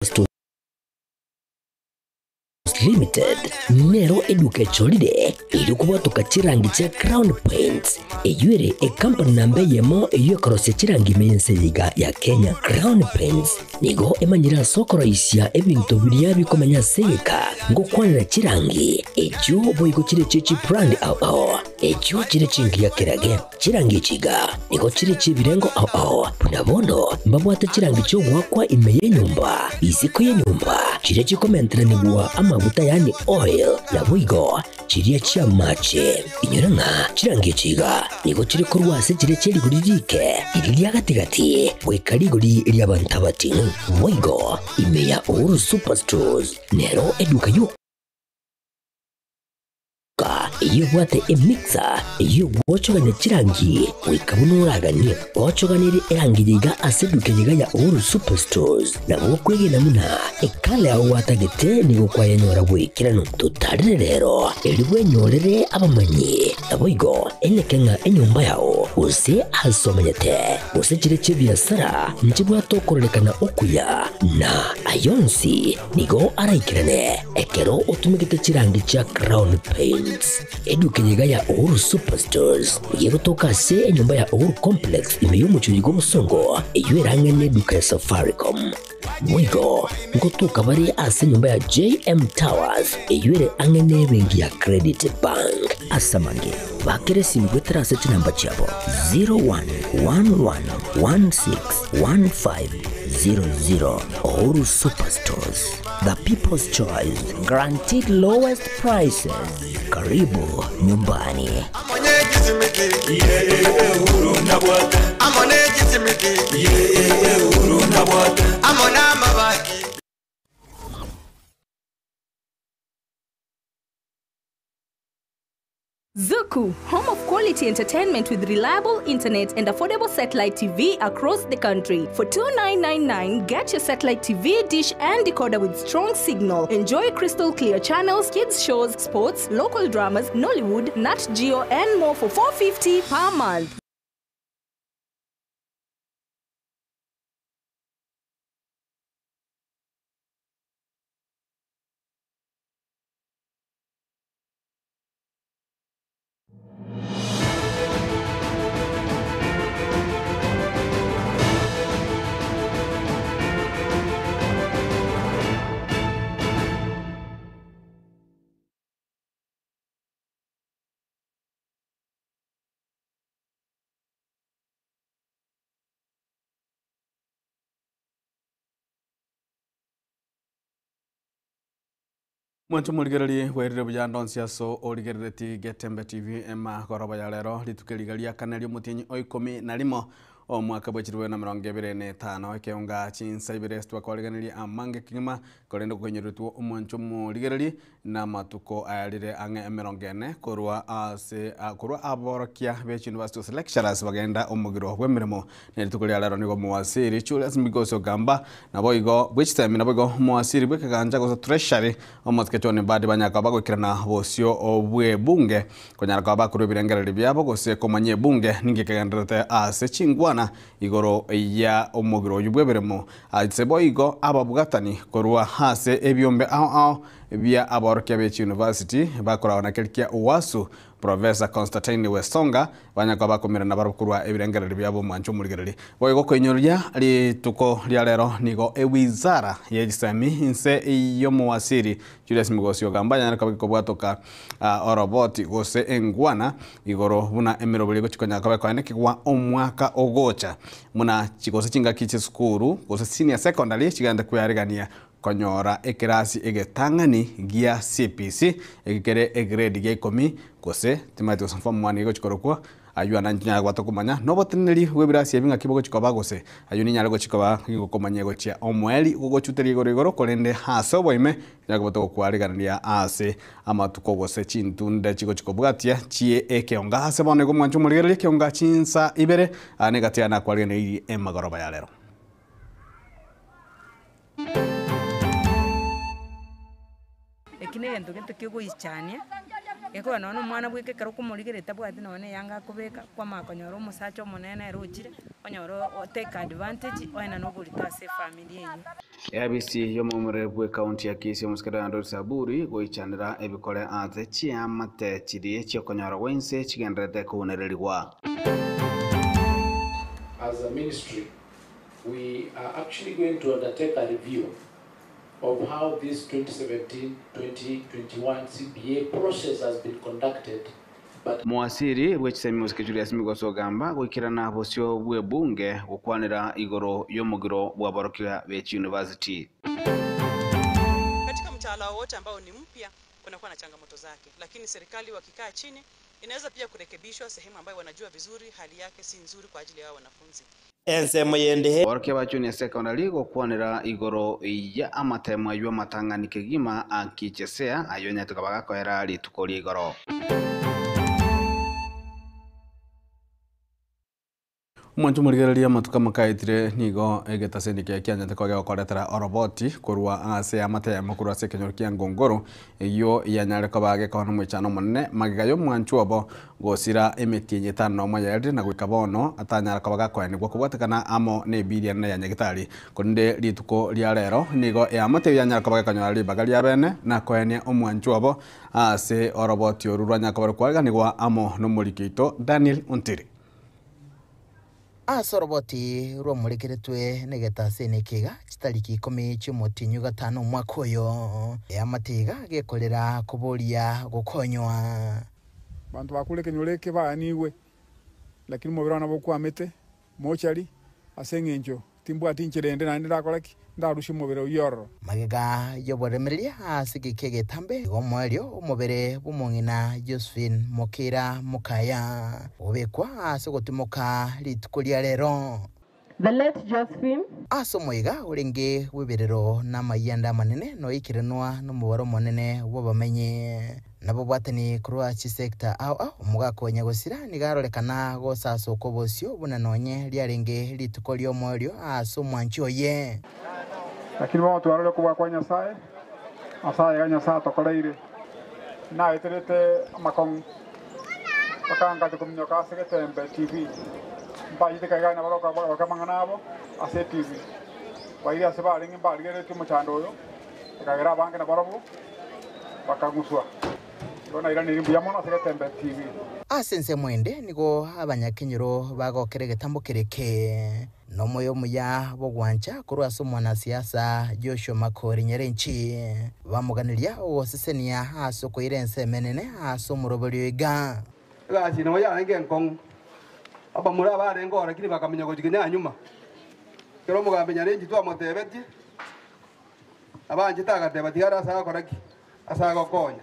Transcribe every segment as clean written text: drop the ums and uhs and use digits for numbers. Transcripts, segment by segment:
Stores Limited nero eduke cholide ilikuwa tukachirangi cha Crown Paints eyuere company nambe yemo eyo korose chirangi mense yiga ya Kenya. Crown Paints nigo emanyira soko raisia ebintu biria bikomanya seka ngo kwanira chirangi ejo boyiko chire chichi brand ao ejo chire chingi ya kirage chirangi chiga nigo chire chibirengo ao punabono mbabwate chirangi cyo wakwa imeye nyumba isiko ye nyumba chire chikomentera nibwa amavuta yani oil na wigo chiriya chia mache inyoranga chirangi chiga nigo chiri korwase chire chiri guririke iriya gatigati wekarigori iriya bantabati wigo imeya Uhuru Superstores nero eduka yo iyo wate emixer iyo wochoganya chirangi wikabunuraganye wochoganire erangi yiga aseduke yiga ya Uhuru Superstores na wokwege namuna ekale aho watagete nigo kwa yanyora wikirano tutarire rero eliwe nyorere abamanyi aboigo enekenga enyumba yao use asomanyete use chire chibiasara njibwa tokorelekana okuya na ayonsi nigo araikirane ekero utumikite chirangi cha Crown Paints eduke yiga ya Uhuru Superstores yego toka se enyumba ya Uhuru Complex imeyo muchuyigo musongo eyuerange ne duka ya Safaricom mwigo ngotuka bari ase nyumba ya JM Towers eyuere angene bengi ya Credit Bank asamange bakere simgwetera ase chinamba chabo 0111161500 Uhuru Superstores, the people's choice, guaranteed lowest prices. Karibu nyumbani. Zuku, home of quality entertainment with reliable internet and affordable satellite TV across the country. For $29.99, get your satellite TV dish and decoder with strong signal. Enjoy crystal clear channels, kids shows, sports, local dramas, Nollywood, Nat Geo, and more for $4.50 per month. Mwantu muligereri werire bujando siaso oligereti Getembe TV ema koroba ya lero litukeligalia kanali mutinyi oikumi na limo omwaka bwechirwe na 2025 ekeonga chinsa ibirestwa kwaliganiria amange kingima kolendo kwenyerutu omwanchu muligereri na matuko ayalire ange emerongene korwa ase korwa aborokia bechi university lecturers bagenda omugiro bwemirimo nelitukolia lero nigo muwasiri Julius Migoso gamba na boigo bwichitemi na boigo muwasiri bwekaganja go treasury omotkechone badi banyaka bagwikirana bosio obwe bunge konyara kwa bakuru birengereri byabo gose komanye bunge ningikegenderete ase chingwana igoro ya omugiro yubweberemo aitseboigo ababugatani korwa hase ebyombe ao bya aborokia bechi university bakora na kelkia uwasu Professor Constantine Wesonga banyaka bakomera na barukurwa ebirengereri byabo mwancho muligereri boigo kwenyoria lituko lya lero nigo ewizara yegisami inse iyo muwasiri Julius Migosi ogamba yana kabiko bwatoka oroboti gose engwana igoro buna emirobuli go chikonya kabako ane kigwa omwaka ogocha muna chigose chinga kiche skuru gose senior secondary chiganda kuyarigania konyora ekirasi egetangani gia CPC egikere egrade gia 10 gose timato sanfam mwani go chikorokwa ayu ananya gwatokumanya noboteneri webirasi ebinga kibogo chikoba gose ayu ni nyalo go chikoba gigokomanya go chia omweli go chuteri igoro kolende haso boime nyagoboto kwariganira ase amatuko gose chintunde chigo chikobwatia chie ekeonga hase bone go mwanchu muligereri keonga chinsa ibere anegatiana kwariganira emagoroba ya lero. Ekine ndo gento kigo ichania eko nono mwana bweke karo kumurigereta bwati none yanga kubeka kwa makonyoro musacho munene rochire onyoro take advantage oina no bulitase family yenyu. ABC yomomure bwe county ya Kisii musikira ndo saburi goichanira ebikore ate chiamate chiri chokonyora wense chigendrete kunererigwa. As a ministry, we are actually going to undertake a review of how this 2017-2021 CBA process has been conducted. Mwasiri bwechisemi musikijuri asimi gosogamba gwikirana bosyo bwe bunge gukwanira igoro yomugiro bwa Barokia Bechi University. Katika mtaala wote ambao ni mpya kunakuwa na changamoto zake, lakini serikali wakikaa chini inaweza pia kurekebishwa sehemu ambayo wanajua vizuri hali yake si nzuri kwa ajili ya wanafunzi. Ensemo yende Barokia Bechi ni secondary gukwanira igoro ya amatemo aywa matangani kigima ankichesea ayonya tukabaga ko era ali tukori igoro. Mwanchu murigereria matuka makaitire nigo egetaseni kia kianya teko gya koretera oroboti kurwa ase amate makuru ase kenyor kia ngongoro iyo yanyare ko bage kono mwechano munne magigayo mwanchu obo gosira emetinye tano mayerde na gwikabono atanyara ko baga kwani gwo kubwatakana amo ne billion na yanyagitari kunde lituko lya rero nigo amate yanyara ko baga kanyora libagali abene na kwene omwanchu obo ase oroboti oruranya ko barkwaga nigwa amo no mulikito Daniel Ontiri. Asoroboti rwomurekeretwe negetasene kiga chitariki 10 cy'umutinyu gatano mwaka uyo amatiga gekorera kuburia gukonywa bantu bakule kenyoleke baniwe lakini mubirana bokwamete mochari asengenjo timbu atinchirende nandi ndakoraki ndarushi mubere uyoro magega yoboremereria asigikege tambe gomwerio umubere bumungina Josephine Mokira Mukaya obekwa asogotimoka litukulia rero. The late Josephine asomoiga urenge wiberero na mayanda manene no ikirenwa no mubaro monene wabamenye nabo bwatani kurwa chi sector au umugako nyagosira nigarorekana gosaso kobosyo bunanonye lyarenge litukolio mwerio asomwancho ye lakini wao tuarole kuba kwa Nyasaye asaye ganya saa tokoleire na iterete amakong bakanga tukumnyoka segetembe TV mbaje kagana bakamanganabo ase TV waira sebali ngimbali gere kimuchando yo kagera bange na barabu bakaguswa bona ira nirimbu yamona segetembe TV asense mwende nigo abanyakenyero bagokere getambo kereke no moyo muya bogwancha kurwa somwana siasa Joshua Makori Nyerenchi bamuganiria osesenia asoko irense menene asomurobelyo iga gachi no ya ngenkong aba mura barengo lakini bakamenya kujiginya nyuma kero mugambe Nyarenchi twa motebeti abanje tagateba tigara asa koraki asa gokonya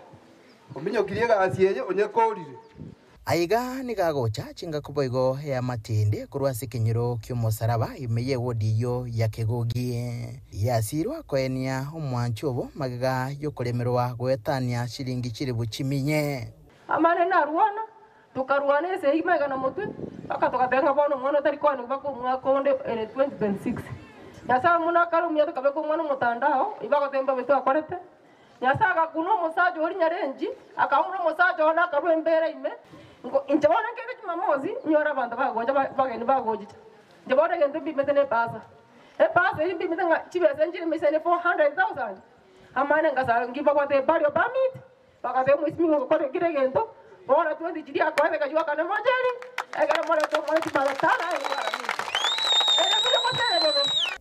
ominyo kiriega asiye onye korire aiga nigagocha chinga kuboigo ya matinde kurwa sikinyiro ky'umusaraba imeye wodiyo ya kegogi yasirwa kwenia omwanchobo magega yokolemerwa gwetania shilingi chiri buchiminye amane na ruana tukaruane se imega na mutwe akatokabenga bono mwana tari kwani bako mwakonde 2026 yasa muna karumya tukabeko mwana mutandao ibako temba beto akorete yasaga kuno musajo uri Nyarenchi akamuro musajo ona karwembere ime injabona ngeke chimamozi nyora bantu bagoja bageni bagoja njabona ngende bimetene pasa pasa iri bimetene chibese njiri misene 400,000 amane ngasa ngiba kwa te barrio permit bakate muismi ko kire gento bona 20 jiri akwave kajwa kana mojeri egara mora to mora chimala tana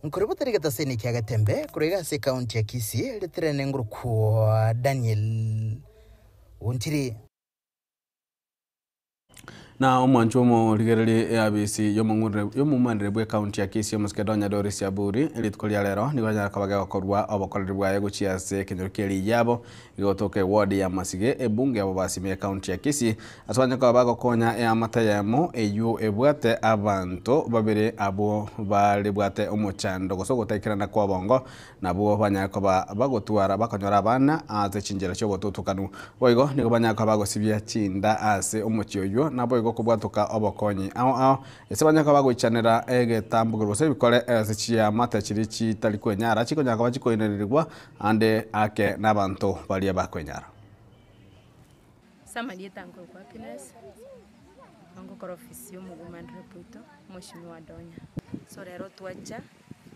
Nkuributa rigataseni kia gatembe kurega se county ya Kisii litrene nguruku Daniel Ontiri na omwanchu mo rigereri ABC yomumandire bwe county ya Kisii muskedonya Doris Yaburi elitukolia lero nigwanya kabaga okorwa obokoreri bwa guchiase kinyorikeri yabo igotoke ward ya Masige ebunge abo basimye county ya Kisii aswanya ko bagokonya amatayamo eyu ebwate abantu babere abo bali bwate omochando gosogotekirana kwa bongo nabo banyako bagotwara bakonyora abana ate chinjera cyo botutukanu boigo nigo banyako bagosibya chinda ase omochioyo nabo kubwatuka obokonyi ao ese banyaka bagwichanira egetambugiro se bikore ezechia mata chiri chitali kwenyara chiko nyaka bachikoinerirwa ande ake nabantu bali bakwenyara Samali tango kwa Kines angokora ofisi y'omugumani reputo Mheshimiwa Donya. So rero twacha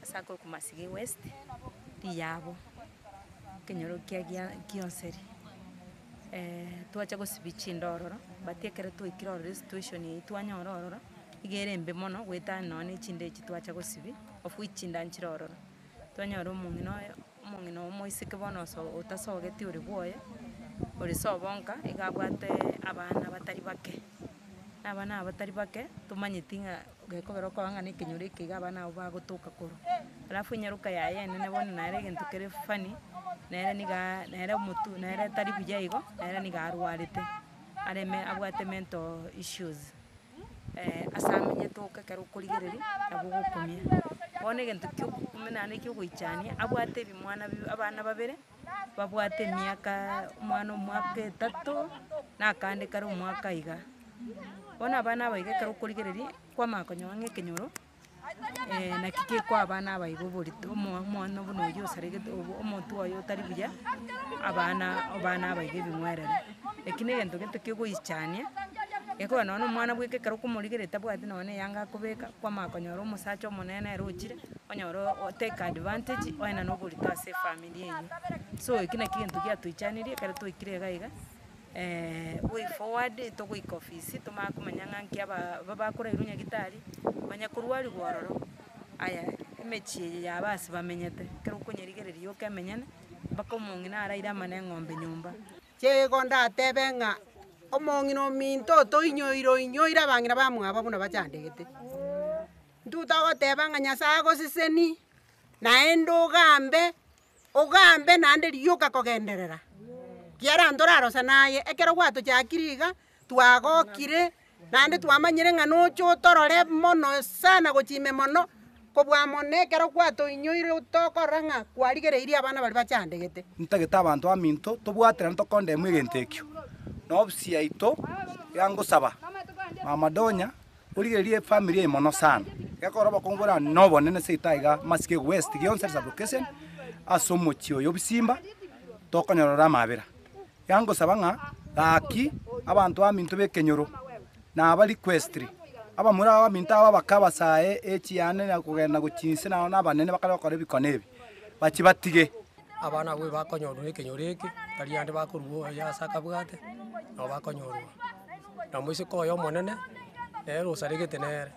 asako kumasigi West liyabo kenyoro kionseri twacha gosibichi ndororo batiekere twikirorore situation itwanyorororo igere mbe mono gweta none chinde chitwacha gosibi of which ndanchirororo twanyora omong'ino omoisike bono so otasogeti ori bwoye ori sobonka igabwate abana batari bake abana abatari bake tumanyiti ng'a gekogera okobang'ana ekenyoro eke iga abana abo bagotoka koro alafu inyaruka yaye nene bono nare egento kere fani nere omotu nere tari buya igo nere niga arwarete areme abwate mental issues ase amenyete okekera okorigereri nabo gokumia bono egento kiokumenana kiogoichania abwate ebimwana abana babere babwate emiaka omwana omwaka 3 na akande kare omwaka iga bono abana abaiga ekero okorigereri kwamanya konyoa ng'ekenyoro naki gekwa abana abaigo borito omwana bono oyo osaregete omonto oyo otari buya abana abaiga ebing'werere ekio egento gento kiogoichania ekora none omwana bweke ekero okomorigerete abwate none yanga akobeka kwamanya konyora omosacha omonene ere ochire onyora take advantage oena noborito ase efamily eywo so eki naki egento giatoichanirie ekero twaikire iga iga way forward togoika ofisi tomanya komanya ng'anki babakorairwe nyagitari banya korwariwa ororo aya emechi eye yaba ase bamenyete ekero okonyerigereria okemenyane mpaka omong'ina araire amane eng'ombe nyomba chego ndatebe ng'a omong'ina ominto toinyoire abang'ina bamwabo buna bachandegete ntutagoteba ng'a nyasaye agosiseni naende ogambe naende rioka kogenderera kiara ntorarosa naye ekero gwatochakire iga twagokire naende twamanyire ng'a nocho otorore mono sana gochime mono kobwa mono ekero gwatoinyoire otokorora ng'a kwarigereirie abana bari bachandegete ntagete abanto aminto tobwatera ntokondemu egento ekio nobusi yaito yangosaba Mama Donya origererie family eye mono sana gekora bakongora nobonene seitaiga masike West gionse sublocation ase omochi oyo bisimba tokonyorora amabera yangosaba ng'a gaki abanto aminto bekenyoro na aba requestri abamura abanto aba bakabasae echiane na kugenda guchinse na abanene bakara bakora ebikone ebi bachibatige abana bwe bakonyorwa ekenyoro eke tari ande bakorwa yasaka bwate no bakonyorwa na moise koyo omonene rero osaregete nere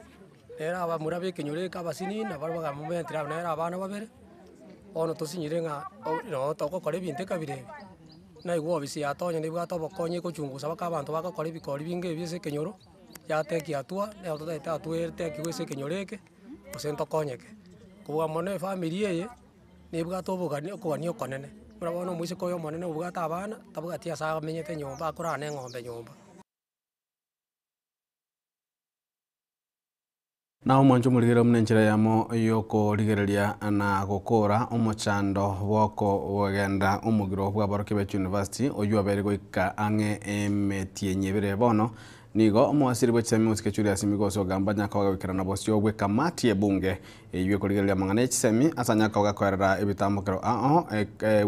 abamura bekenyoro eke abasini na bari bagamumentera nere abana babere ono tosinyire ng'a no togokora ebinto kabire na igwo obisi yatonye nibwate obokonye gochungusa baka abanto bagakora ebikori binge ebi ase ekenyoro yateki atua nero totaete atwerteki ase ekenyoro eke gose ntokonyeke kobwa mono efamily eye nibwate okogania okonene buna bono omoise koyo omonene obwate abana tabwati ase amenyete nyomba akorana eng'ombe nyomba na omwancho murigere omunenchera yamo yokorigereria na gokora omochando bwoko bwegenda omugiro bwa Baroki Beche University oyo abere goika ang'e emetie bere bono nigo omwasiri bw'ekisemi musike Julius Migoso gamba nyaka wagawikira na bosio bwe kamati ebunge eywe kurigereria mang'ana ekisemi asa nyaka wagakorera ebitambukiro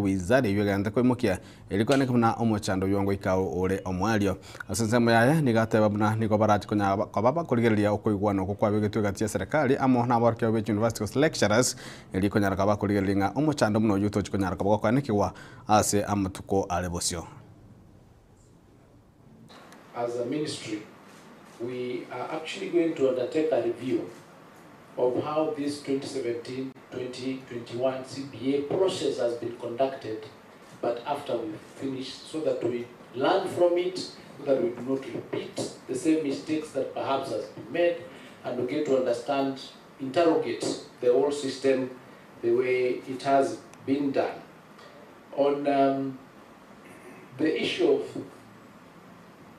wizard eywe ganda koimukia elikoneka na omochando yongo ikao ore omwalio asensemo yaye nigateba buna nigo barati konya kwababa kurigereria okoigwana okwo kwabegetwe gatia serikali amo na Baroki Beche University lecturers elikonyara kaba kurigereria omochando muno yuto chikonyara kaba kwanekiwa ase amatuko ale bosio. As a ministry, we are actually going to undertake a review of how this 2017-2021 CBA process has been conducted, but after we finish, so that we learn from it, so that we do not repeat the same mistakes that perhaps has been made, and we get to understand, interrogate the whole system the way it has been done. On the issue of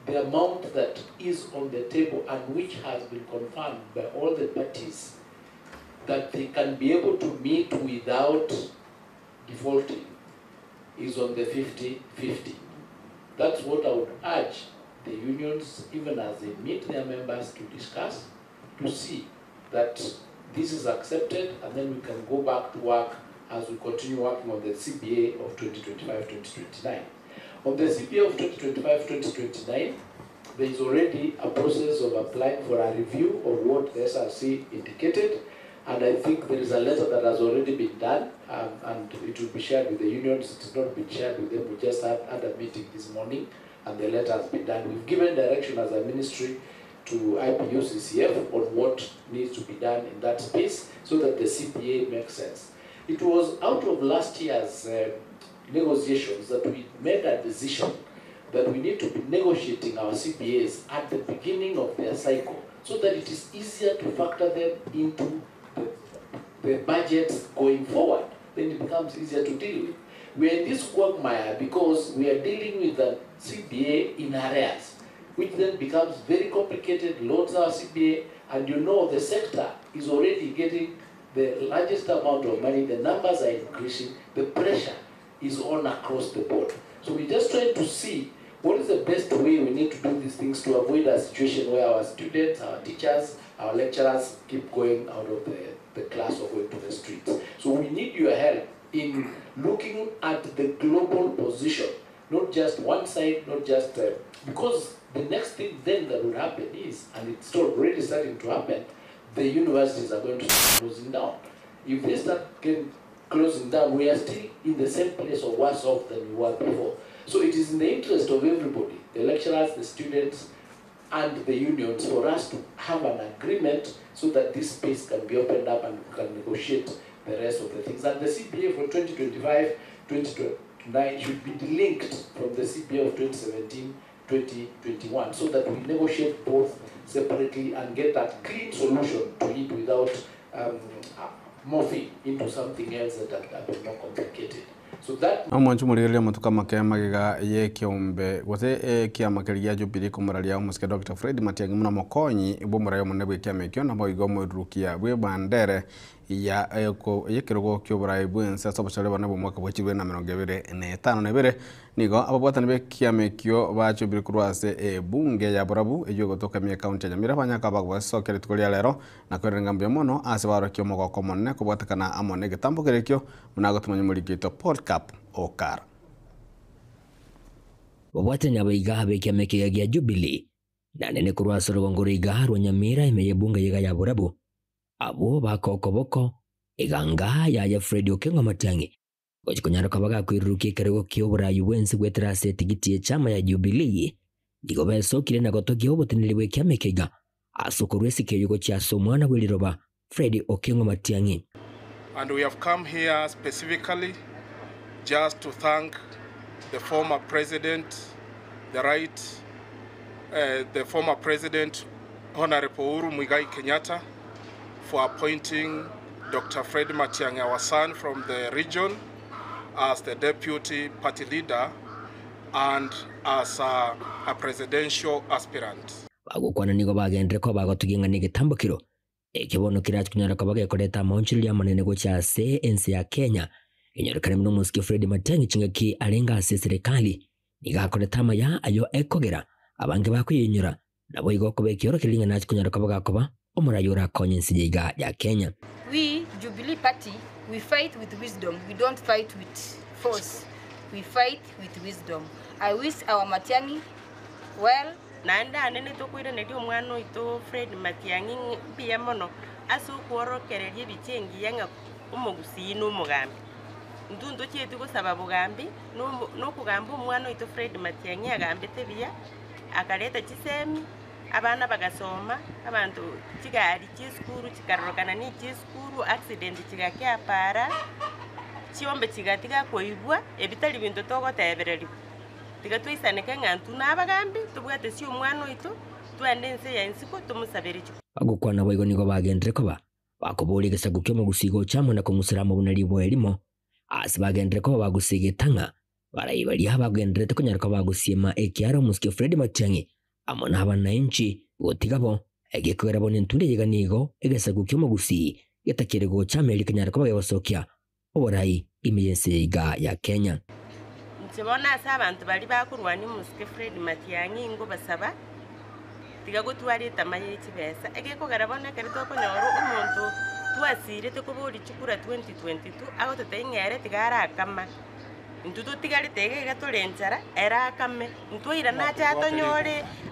the amount that is on the table and which has been confirmed by all the parties that they can be able to meet without defaulting is on the 50-50. That's what I would urge the unions, even as they meet their members, to discuss, to see that this is accepted, and then we can go back to work as we continue working on the CBA of 2025-2029. On the CBA of 2025-2029, there is already a process of applying for a review of what the SRC indicated, and I think there is a letter that has already been done, and it will be shared with the unions. It has not been shared with them. We just had a meeting this morning, and the letter has been done. We've given direction as a ministry to IPU CCF on what needs to be done in that space so that the CPA makes sense. It was out of last year's negotiations that we made a decision that we need to be negotiating our CPAs at the beginning of their cycle so that it is easier to factor them into the budgets going forward. Then it becomes easier to deal with. We are in this quagmire because we are dealing with the CPA in arrears, which then becomes very complicated, loads our CPA, and you know the sector is already getting the largest amount of money, the numbers are increasing, the pressure is on across the board. So we're just trying to see what is the best way we need to do these things to avoid a situation where our students, our teachers, our lecturers keep going out of the class or going to the streets. So we need your help in looking at the global position, not just one side, not just, because the next thing then that will happen is, and it's already starting to happen, the universities are going to start closing down. If they start closing down, we are still in the same place or worse off than we were before. So it is in the interest of everybody, the lecturers, the students, and the unions, for us to have an agreement so that this space can be opened up and we can negotiate the rest of the things. And the CPA for 2025, 2029 should be delinked from the CPA of 2017, 2021, so that we negotiate both separately and get that clean solution to it without morphing into something else that are more complicated. So that amwanchu muriria mutuka makema giga ye kiombe gote kiama kiria Jubilee kumuraria muske Dr. Fred Matiang'i muna mokonyi ibomurayo munebwe kiamekyo na boigo mwirukia bwe bandere ya yekirogo kyoburayi bwense asobachale bana bo mwaka bwachirwe na 2025 nebere nigo ababwatani be kiamekyo ba Jubilee kurwase bunge ya Burabu ejo gotoka mi account ya Nyamira banyaka bagwasokere tukolia lero na kwerengambe mono asebaro kyo mogoko monne kubwatakana amone getambo kerekyo munago tumanyo mulikito podcast Okar. Wabwatani abaiga habe kiamekyo ya Jubilee na nene kurwase rwongoriga rwa Nyamira imeye bunge ya Burabu abo bakokoboko iganga ya Fred Okengo Matiang'i gochikonyara kabaga kwirurukia kerego kyoburayi bwense gweterase tigiti chama ya Jubilee digo besokire na gotokio obutinirwe kyamekega asokorwese keyugo kya somwana bweliroba Fred Okengo Matiang'i. And we have come here specifically just to thank the former president, the former president Honorable Uhuru Muigai Kenyatta, for appointing Dr. Fred Matiang'i, our son from the region, as the deputy party leader and as a presidential aspirant. Bagukwana nigo bagendre ko bagotuginga ni gitambukiro ekibono kiratunyara ko bagekoreta monchilia manene go cha CNC ya Kenya inyorikane muno muski Fred Matiang'i chingaki alenga serikali nigakoreta maya ayo ekogera abange bakuyinyura nabo igoko bekioro kilinga nachi kunyara ko bagakoba omurayura konye nsijiga ya Kenya. We Jubilee Party, we fight with wisdom. We don't fight with force. We fight with wisdom. I wish our Matiang'i well. Nanda nene tokwira ndio mwana ito Fred Matiang'i pia mono asu kworokererie bichengi yanga umugusi no mugambi ndundu cyetu ko sababu gambi no kugamba umwana ito Fred Matiang'i agambete bia akaleta kisemi abana bagasoma abantu kigari cy'искuru kikarorokana ni cy'искuru accident kigakya para kiombe kigatiga koibwa ebitali bintu togotebereri tigatwisaneke ngantu nabagambi tubwate si umwana ito twandense ya insiko tumusabere cyo agukwana boigo nigo bagendere ko bakobori gesagukyo mu gusigo cyamwe na kumusiramu bunari bo elimo asibagendere ko bagusigetanga barayibali abagendere te kunyarako bagusima ekyaro muski Fred Matiang'i amona abananchi gotigabo egekwera bone ntunde yeganigo egesagukyo mu gusi yetakirego cyameli kunyarako bagosokya oborayi imiyense ya Kenya. Nsibona asa abantu bali bakurwani muski Fred Matiang'i ngo basaba tigagutwari tamaye kibesa egeko garabona karito ko nyoro umuntu twasire te ko boli chukura 2022 aho tetengere tigara kama ntutu tigari tege gatulenjara era kame ntwira nacha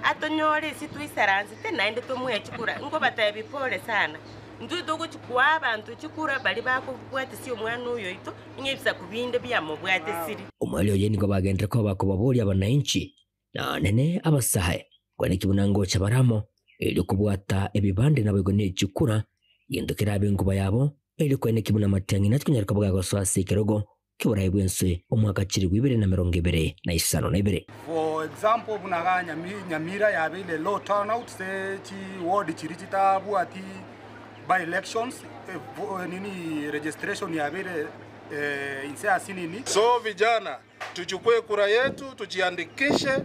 atonyore situisaransi te naende tomuya chikura ngo batabi pole sana ntutu kuchukua abantu chikura bali bakubwate si omwana uyo ito ingebisa kubinde bya mubwate siri omwali oyeni ko bagendera ko bakubaburia abananchi na nene abasahe kwani kibunango chabaramo ili kubwata ebibande nabo igone chikura yendukira abinguba yabo ili kwene kibuna matangi natkunyarika bwago swasi kerogo kibura ibwense omwaka chiri 2022. For example bunaganya Nyamira yabile low turnout se chi ward chiri chitabu ati by elections nini registration yabile inse asinini. So vijana tuchukue kura yetu tujiandikishe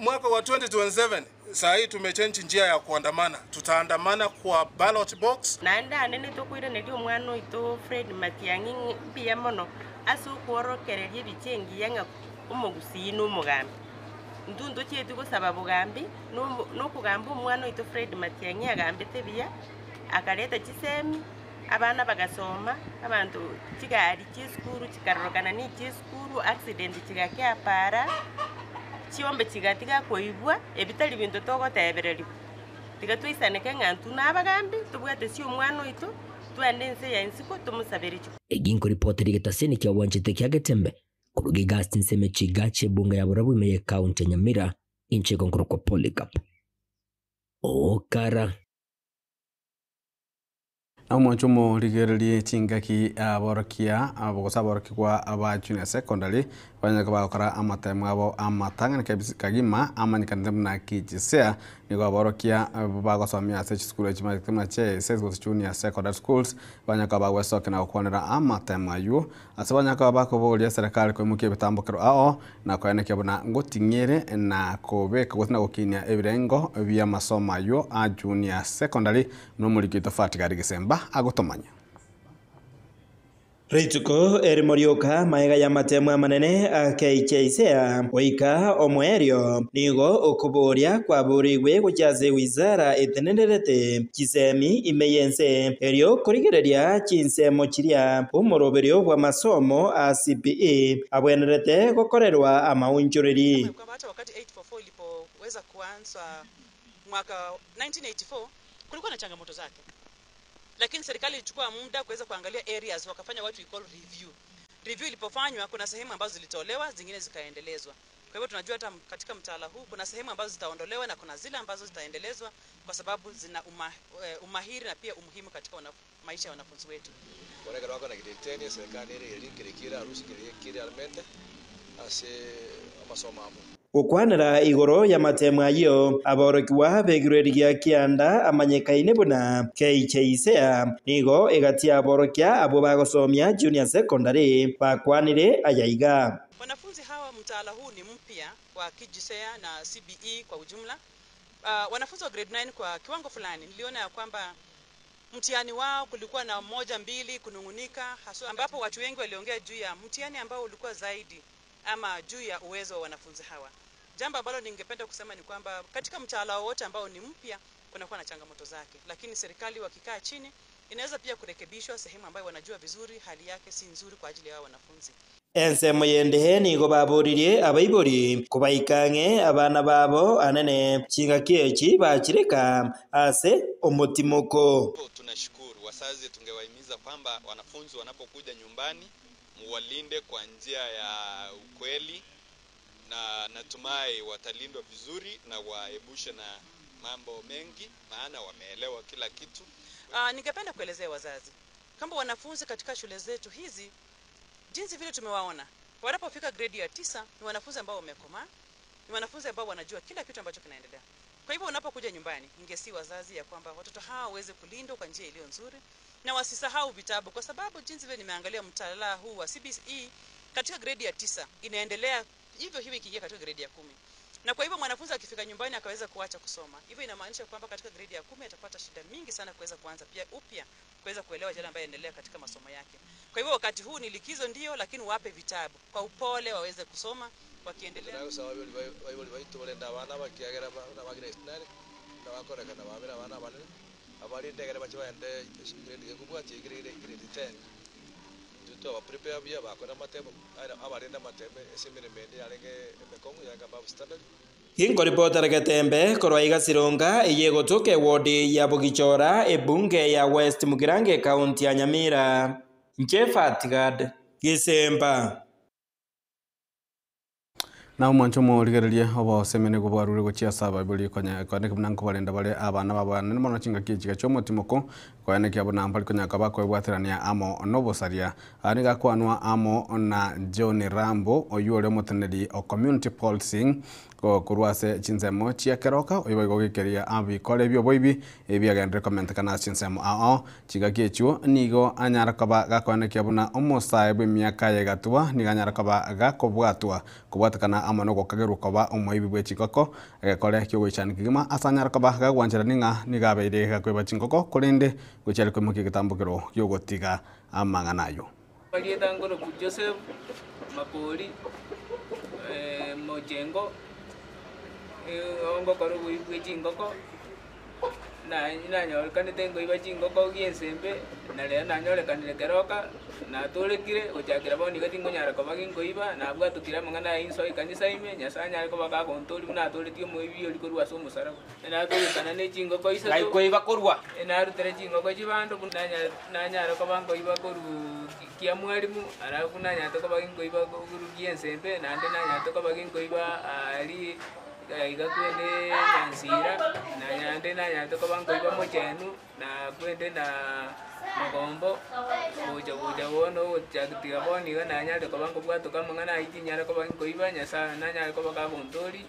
mwaka wa 2027. Saa hii tumechange njia ya kuandamana. Tutaandamana kwa ballot box. Naenda nene tokwira ndio mwana ito Fred Matiang'i pia mono asu kuorokererie bichengi yanga umugusi n'umugambi. Ndundo cyetu ko sababu gambi no kugamba umwana ito Fred Matiang'i agambete bia akaleta kisemi abana bagasoma abantu kigari cy'искuru kikarorokana ni cy'искuru accident kigakya para chiombe chigatiga koibwa ebitali bintu togotebereri tigatwisaneke ngantu nabagambi tubwate si omwana ito twandense ya insiko tumusabere cyo eginko reporteri getaseni kya wanjete kya Getembe kurugi Gastin Semechiga chebunga ya Burabu imeye county Nyamira inche konkoroko Polycarp okara Amwachumo ligereli chingaki aborokia abogosaboroki kwa aba junior secondary banyaka bakora amatime abo amatanga kagima amanyikande na kijisea niko aborokia bagosomia sech school echima che sales junior secondary schools banyaka bagwesoke na okwanira amatime ayu asabanyaka bakobolia serikali ko muke bitambokero ao na kwaneke bona ngotingere na kobeka gusina gokinya ebirengo bya masomo ayu a junior secondary no mulikito fatigari Gisemba agotomanya Rituko erimorioka maega ya matemu amanene akeicheisea oika omwerio nigo okuboria kwa burigwe guchaze wizara etenenderete kisemi imeyense erio kurigereria chinsemo chiria umoroberio bwa masomo a CPE abwenerete gokorerwa amaunjuriri kwa hata wakati 844 ilipoweza kuanza mwaka 1984 kulikuwa na changamoto zake. Lakini serikali ilichukua muda kuweza kuangalia areas wakafanya what we call review. Review ilipofanywa kuna sehemu ambazo zilitolewa, zingine zikaendelezwa. Kwa hivyo tunajua hata katika mtaala huu kuna sehemu ambazo zitaondolewa na kuna zile ambazo zitaendelezwa kwa sababu zina umahiri na pia umuhimu katika maisha ya wanafunzi wetu. Kwa wako na kideteni serikali ile kirikira harusi kirikira almente ase amasomo hapo. Ukwanira igoro ya matemu ayo aborokiwa begurerigia kianda amanyekaine buna keicheisea nigo egatia aborokia abo bagosomia junior secondary bakwanire ayaiga. Wanafunzi hawa mtaala huu ni mpya wa kijisea na CBE kwa ujumla. Wanafunzi wa grade 9 kwa kiwango fulani niliona ya kwamba mtihani wao kulikuwa na 1-2 kunungunika haswa ambapo watu wengi waliongea juu ya mtihani ambao ulikuwa zaidi ama juu ya uwezo wa wanafunzi hawa. Jambo ambalo ningependa kusema ni kwamba katika mtaala wote ambao ni mpya kunakuwa na changamoto zake, lakini serikali wakikaa chini inaweza pia kurekebishwa sehemu ambayo wanajua vizuri hali yake si nzuri kwa ajili ya wanafunzi. Ensemo yendehe nigo baburirie abaibori kubaikange abana babo anene chinga kiechi bachireka ase omotimoko. Tunashukuru wazazi, tungewahimiza kwamba wanafunzi wanapokuja nyumbani muwalinde kwa njia ya ukweli na natumai watalindwa vizuri na waebushe na mambo mengi maana wameelewa kila kitu. Ningependa kuelezea wazazi kwamba wanafunzi katika shule zetu hizi jinsi vile tumewaona wanapofika grade ya 9 ni wanafunzi ambao wamekomaa, ni wanafunzi ambao wanajua kila kitu ambacho kinaendelea. Kwa hivyo unapokuja nyumbani ingesi wazazi ya kwamba watoto hawa waweze kulindwa kwa njia iliyo nzuri na wasisahau vitabu, kwa sababu jinsi vile nimeangalia mtaala huu wa CBE katika grade ya 9 inaendelea hivyo ikiingia katika grade ya 10. Na kwa hivyo mwanafunzi akifika nyumbani akaweza kuacha kusoma, hivyo inamaanisha kwamba katika grade ya 10 atapata shida mingi sana kuweza kuanza pia upya kuweza kuelewa yale ambayo yanaendelea katika masomo yake. Kwa hivyo wakati huu ni likizo ndio, lakini wape vitabu kwa upole waweze kusoma wakiendelea. Ndio sababu walenda wana wakiagera na magina isnari na wakora kana wabira wana bale abali ndegere bacho ende grade kubwa grade 10 to wa prepare bia ba kona matemo abarenda mateme esemiremende arenge emekongo yanga babu standard Hingo reporter Getembe korwaiga Sironga yegotoke wodi ya Bogichora ebunge ya West Mugirange county ya Nyamira Nchefatigad Gisemba na mwancho mo ligerelie obo semene go barure go chia saba buli konya kone kubnanko balenda bale abana babana ni mono chinga kichi gachomo timoko kone kya bana mpali konya kaba ko bwatirania amo nobo saria ani ga kwanwa amo na John Rambo oyure motenedi o community policing ko kurwase chinsemo chia keroka oyibo go gikeria abi kole bio boibi ebi aga recommend kana chinsemo chiga kichu nigo anyara kaba ga kone kya bana omosa ebe miaka ye gatwa ni anyara kaba ga kobwatwa kubwatakana amano go kageruka ba omoibi bwe chikoko kole kyo gwichani kigima asanyara kaba ga gwanjira ninga nigabeire ga kweba chinkoko kolende gochali ko muki gitambukiro kyo gotiga amanganayo Palieta ngoro ku Joseph Mapoli Mojengo ongo koro bwe chinkoko na nyore kanite ngo iba chinkoko giensembe na le na nyore kanile keroka na tulekire ochakira boni gati ngonyara ko bagi ngoiba na bwa tukira mangana inso ikanisa ime nyasanya ko baka kontoli muna toletio moibi oli korwa so musara na tulekana ne chinkoko isa ai ko iba korwa na rutere chinkoko chibando na nyara ko bango iba koru kia mwalimu ara kuna nyato ko bagi ngoiba koru giensembe na ande na nyato ko bagi ngoiba ali igakwende Nyansira na nyande na nyato ko bango iba mochenu na kwende na Magombo boja wono chakitiga boni na nyande ko bango bwato kamangana iti nyara ko bango iba nyasa na nyara ko baka kontoli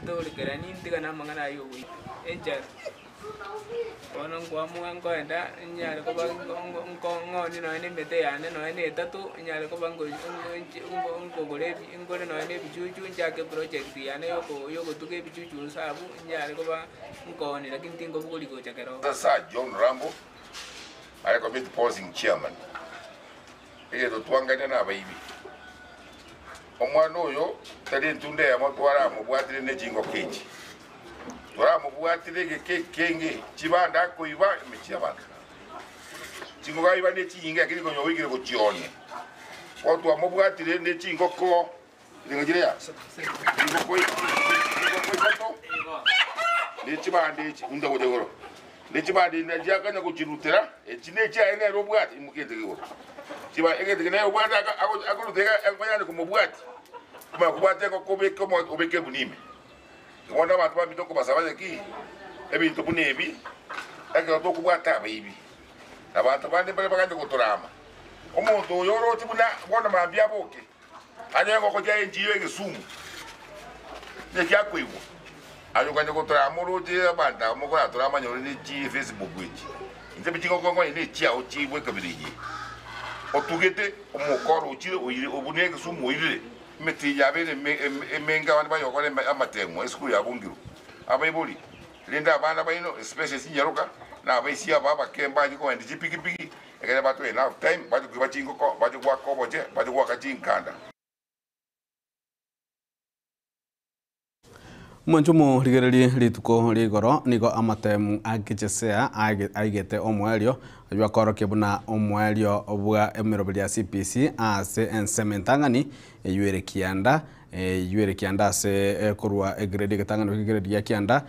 ntoli kerani ndiga na mangana yo enja ono kwa muango enda nyara ko bango ngoni no ene mete yane no ene tatu nyara ko bango ngogole ngore no ene bijuju njake project yane yo tuke bijuju sabu nyara ko ba ngoni lakini tingo bukoli ko chakero sasa John Rambo I commit posing chairman. Ege to twanganya na baibi. Omwana oyo tali ntunde ya motwara mu bwatire ne jingo keji. Twara mu bwatire ge kenge chibanda ko iba mechiyabaka. Jingo ga iba ne chinga akiri ko nyowigire ko chione. Watu wa mu bwatire ne jingo ko ngire ya. Jingo ko sato. Ne chibande chi unda ko degoro. Lechibadi na jaka na kuchirutera chinecha ene robwati mukete go chiba egete na robwati akurutega engonyane kumubwati kuma kubwate ko kobeke mo obeke bunime ngona bantu babitoko basabaje ki ebintu bunebi ege to kubwata bayibi abantu bande bale bagande kutorama omuntu yoro tibuna bona mambia boke anyengo ko jaye njiyo ngesumu ne kyakwiwo ayo kanje kotora amoroje abanda amokora tora amanyoro ni chi Facebook wechi nze bitingo kongo ni chi awo chi bwe kabiriji otugete omukoro uchire oyire obunege sumu oyire meti yabere emenga bana bayo kole amatemo esku yabungiru abayiboli linda abana bayino especially sinyaruka na abaisi ababa kemba ndiko ndi chipikipiki ekere batu enough time batu kubachingo ko batu kwa koboje batu kwa kachinkanda Mwanchumo ligereli lituko ligoro nigo amatemu agichesea aigete omwelio ajwa koro kebuna omwelio obwa emerobelia CPC ase ensementangani yuere kianda se kurwa grade gatangano grade ya kianda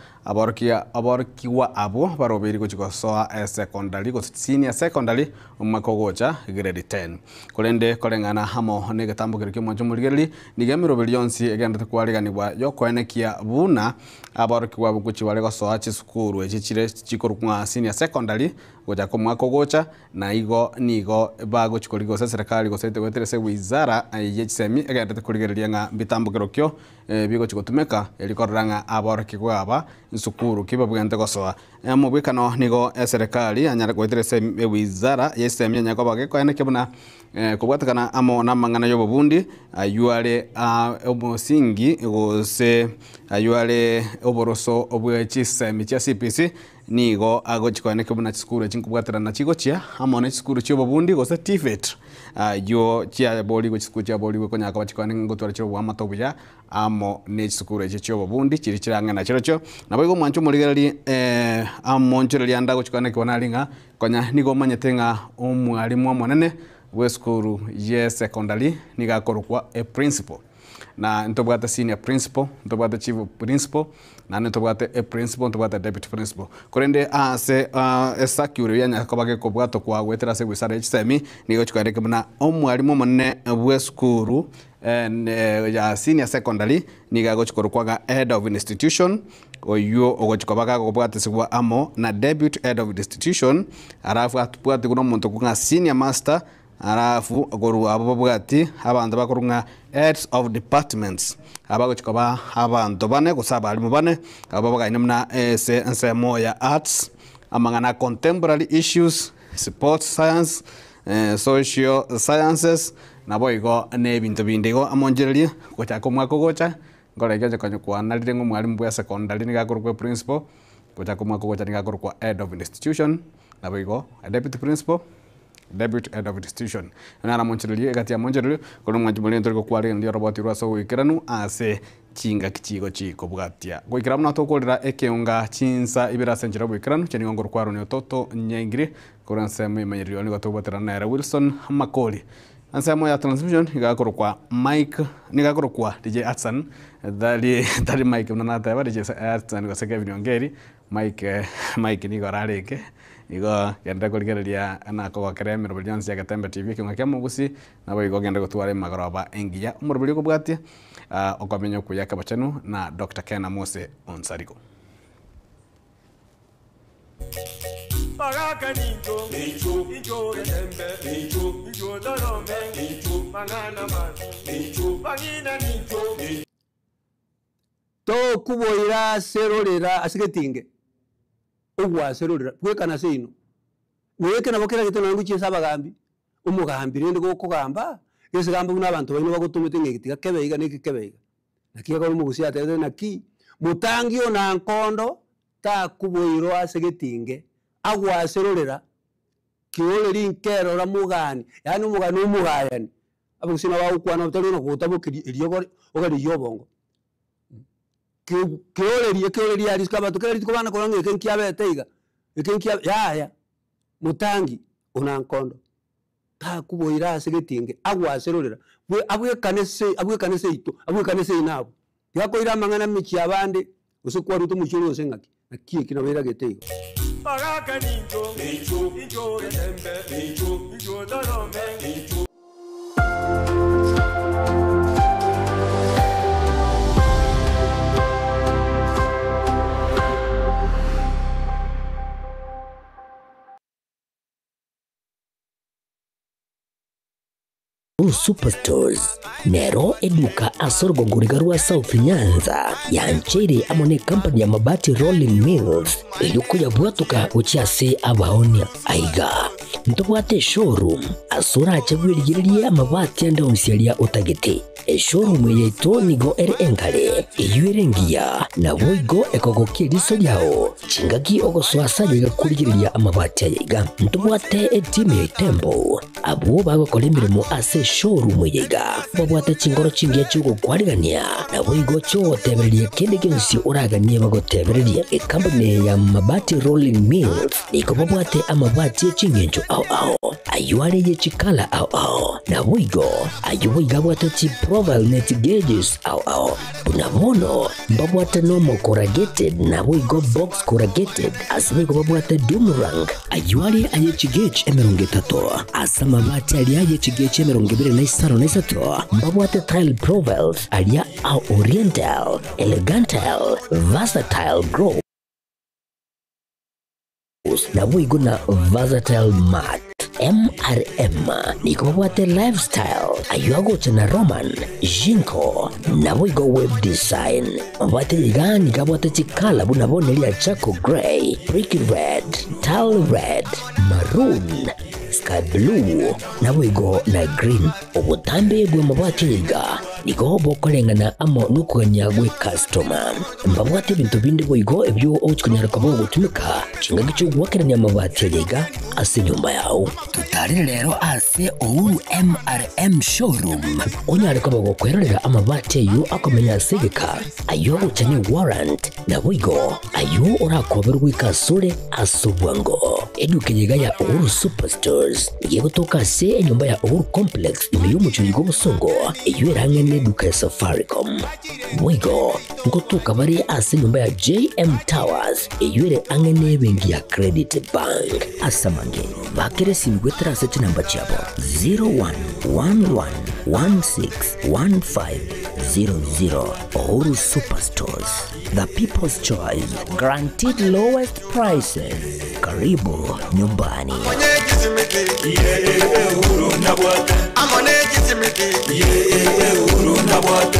aborkiwa abo baroberi ko soa secondary ko senior secondary umakogocha grade 10 kolende kolengana hamo ne gatambukire kyo mwanchumo ligereli nigemerobelia yonsi egenda kwaliganibwa yokoenekia buna aborkiwa bukuchi walego soa chisukuru echichire chikorukwa senior secondary goja ko mwakogocha na nigo bago chikoligo serikali go sete weterese wizara yechisemi egenda kuligerelia nga bitambukiro kyo bigo chikotumeka elikoranga aborkiwa aba nsukuru kiba bwente gosoa mubwikano nigo serikali anyara weterese wizara yesemi nyako bage ko ene kebuna kubwatakana amo namangana yo bubundi ayuale omusingi gose ayuale oboroso obwe chisemi cha CPC nigo agochikone kebuna chiskuru chinkubwatira na chigochia amone chiskuru chyo bubundi gose TVET yo chia boli go chiskuru chia boli ko nyaka bachikone ngotwara chyo bwa matobuya amo ne chiskuru chyo bubundi chiri chiranga na chirocho nabo mwancho muligerali amonchero lianda gochikone kibona linga konya nigo manyetenga omwalimu monene weskuru ye secondary nigakorukwa a principal na ntobwata senior principal ntobwata chief principal na ntobwata a principal ntobwata deputy principal korende ase esakure yanya kobage kobwato kwa gwetera se gwisara HSM nigo chikwareke muna omwarimu monne weskuru ya senior secondary nigagochikorukwaga head of institution oyo ogochikobaga gobwate sigwa amo na deputy head of institution arafu atubwate kuno muntu kunga senior master arafu goru ababwati abantu bakorunga heads of departments abagochikoba abantu bane gusaba alimu bane ababaga inamna ensemo ya arts amangana contemporary issues sports science social sciences nabo igo ne bintu bindigo amonjererie gocha komwako gocha ngoregeje kanyo kwanalire ngo mwalimu bwa secondary nigakorukwe principal gocha komwako gocha nigakorukwa head of institution nabo igo deputy principal deputy head of institution na monjererie gati ya monjererie kono mwanjimuli ntoriko kwari ndio roboti rwaso wikiranu ase chinga kichigo chiko bwatia gwikira muna tokorera ekeunga chinsa ibira senjira bwikiranu cheni ngongoro kwaro ni toto nyengiri koransema imanyirio ni gotobotera na Wilson Makoli ansemo ya transmission igakorokwa Mike nigakorokwa DJ Atsan dali Mike unanata DJ Atsan go seke vinyongeri Mike ni gorareke igo genda kurigereria na ko kereme Robinson ya Gatembe TV kinga kya mugusi nabo igo genda gutware magoroba engiya umurubiri ko bwati okwamenyo kuyaka bachanu na Dr. Ken Mose Onsarigo Pagaka ninjo, ninjo Gatembe, ninjo Dorome, ninjo Mangana Mazi, ninjo Pagina ninjo. To kuboira serorera asigetinge. Ogwa serorera kwekana sino. Weke nabokera gito nangu chisa bagambi. Umugambire ndi kugamba. Yese gamba una abantu bayino bagutumete ngegitiga kebeiga nikikebeiga. Nakiga ko mugusi ateze naki mutangio na nkondo ta kuboiro asigetinge. Agwa serorera kioleri nkero ra mugani yani mugani umugayani abusina ba ukwana utari no kutabukiri iriyo ogari yobongo kioleri ari skaba tukere tukubana korange kenki abeteiga kenki ya mutangi una nkondo ta kuboira asigetinge agwa serorera abwe kanese ito abwe kanese inabo yakoira mangana michi abande usukwa rutu muchiro sengaki nakiye kinabera geteiga Pagaka ninjo, ninjo Gatembe, ninjo Dorome, ninjo. Superstores Nero eduka asorgo nguriga rwa South Nyanza yanchere amone company ya mabati Rolling Mills eluko ya bwatuka uchiase abaonia aiga ntobwate showroom asura achagwirigirie amabati anda unsialia utagete showroom yeto nigo enkale eyuerengia na boigo ekogokie riso yao chingaki ogoswasa yiga kurigiriria amabati aiga ntobwate team Tembo abo bagokora imirimo ase showroom yiga babwate chingoro chingia chugo kwarigania na boigo cho teberie kende kensi uraganie bagoteberie company ya mabati Rolling Mills niko babwate amabati chingenjo au ayuare ye chikala au na boigo ayuiga bwate chi profile net gauges au unamono babwate normal corrugated na boigo box corrugated asibe babwate Dumarang ayuare aye chigage emerongetato asama mabati aliaye chigage emerongibire na isaro na isato babwate tile profiles alia au oriental elegantal versatile grow na boigo na versatile mat MRM niko babwate lifestyle ayuago chana Roman Jinko na boigo web design babwate yigani kabwate chikala bunabonelia Chaco Grey Brick Red Tile Red Maroon Sky Blue na boigo na green obutambe bwe mabati yiga nigo bokorengana amo nukuganya gwe customer mbabwate bintu bindi boigo ebyo ochikunyara kabo gutumika chinga gicho gwakeranya amabati yega ase nyumba yao tutari rero ase Uhuru MRM showroom onyare kabo gukwerera amabati yo akomenya segeka ayo uchane warrant na boigo ayo urakoberwa ikasure asubwango edukeyega ya Uhuru Superstores yego toka se nyumba ya Uhuru Complex niyo muchuligo busongo iyo erangene duka ya Safaricom boigo ngotoka bari ase nyumba ya JM Towers iyo ere angene bengi ya Credit Bank asamange bakere simgwetera sete namba chabo 0111161500 Uhuru Superstores, the people's choice, guaranteed lowest prices. Karibu nyumbani. Uhuru na bwate.